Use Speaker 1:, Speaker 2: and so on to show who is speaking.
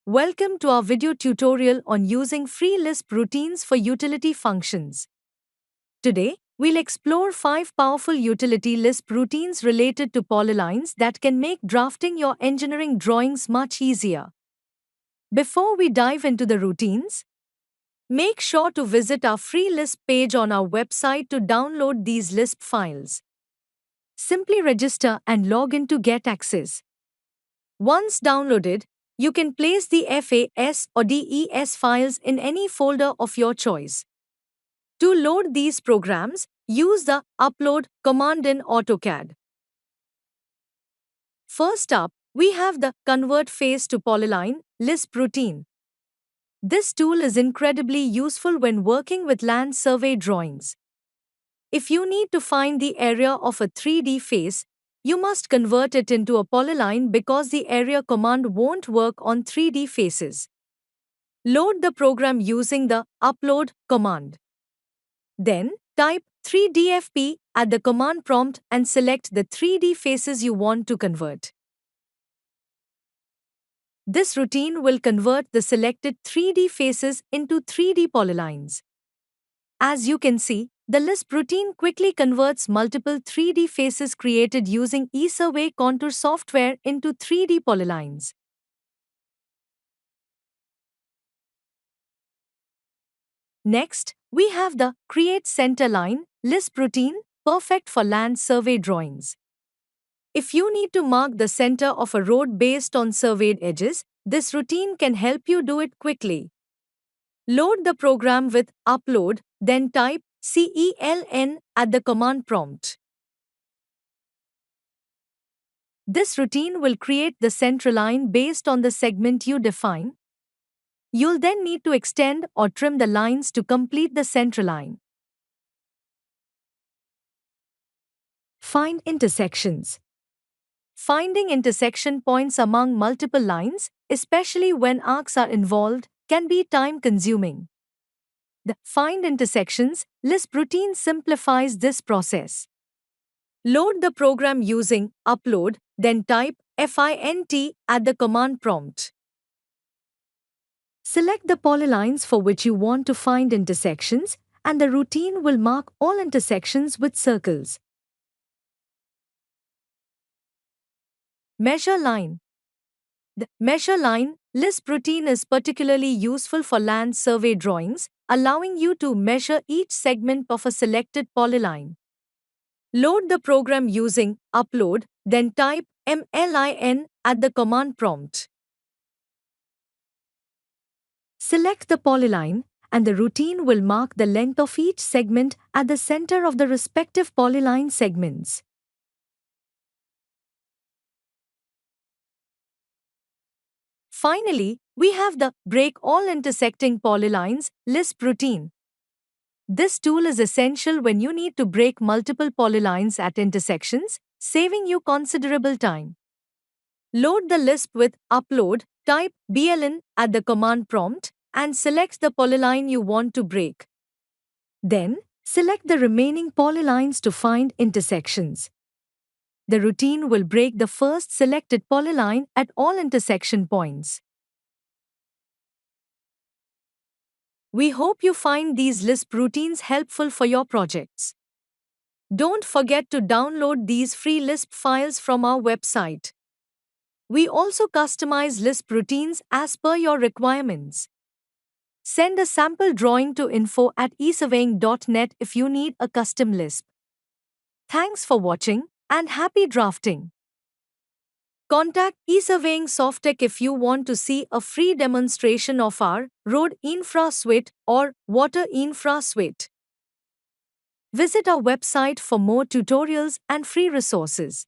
Speaker 1: Welcome to our video tutorial on using free Lisp routines for utility functions. Today, we'll explore 5 powerful utility Lisp routines related to polylines that can make drafting your engineering drawings much easier. Before we dive into the routines, make sure to visit our free Lisp page on our website to download these Lisp files. Simply register and log in to get access. Once downloaded, you can place the FAS or DES files in any folder of your choice. To load these programs, use the Upload command in AutoCAD. First up, we have the Convert Face to Polyline Lisp routine. This tool is incredibly useful when working with land survey drawings. If you need to find the area of a 3D face, you must convert it into a polyline because the area command won't work on 3D faces. Load the program using the Upload command. Then, type 3DFP at the command prompt and select the 3D faces you want to convert. This routine will convert the selected 3D faces into 3D polylines. As you can see, the Lisp routine quickly converts multiple 3D faces created using eSurvey contour software into 3D polylines. Next, we have the Create Center Line Lisp routine, perfect for land survey drawings. If you need to mark the center of a road based on surveyed edges, this routine can help you do it quickly. Load the program with Upload, then type CELN at the command prompt. This routine will create the center line based on the segment you define. You'll then need to extend or trim the lines to complete the center line. Find intersections. Finding intersection points among multiple lines, especially when arcs are involved, can be time-consuming. The Find Intersections Lisp routine simplifies this process. Load the program using Upload, then type FINT at the command prompt. Select the polylines for which you want to find intersections, and the routine will mark all intersections with circles. Measure Line. The Measure Line Lisp routine is particularly useful for land survey drawings, allowing you to measure each segment of a selected polyline. Load the program using Upload, then type MLIN at the command prompt. Select the polyline, and the routine will mark the length of each segment at the center of the respective polyline segments. Finally, we have the Break All Intersecting Polylines Lisp routine. This tool is essential when you need to break multiple polylines at intersections, saving you considerable time. Load the Lisp with Upload, type BLN at the command prompt, and select the polyline you want to break. Then, select the remaining polylines to find intersections. The routine will break the first selected polyline at all intersection points. We hope you find these Lisp routines helpful for your projects. Don't forget to download these free Lisp files from our website. We also customize Lisp routines as per your requirements. Send a sample drawing to info@esurveying.net if you need a custom Lisp. Thanks for watching and happy drafting. Contact eSurveying Softtech if you want to see a free demonstration of our Road Infra Suite or Water Infra Suite. Visit our website for more tutorials and free resources.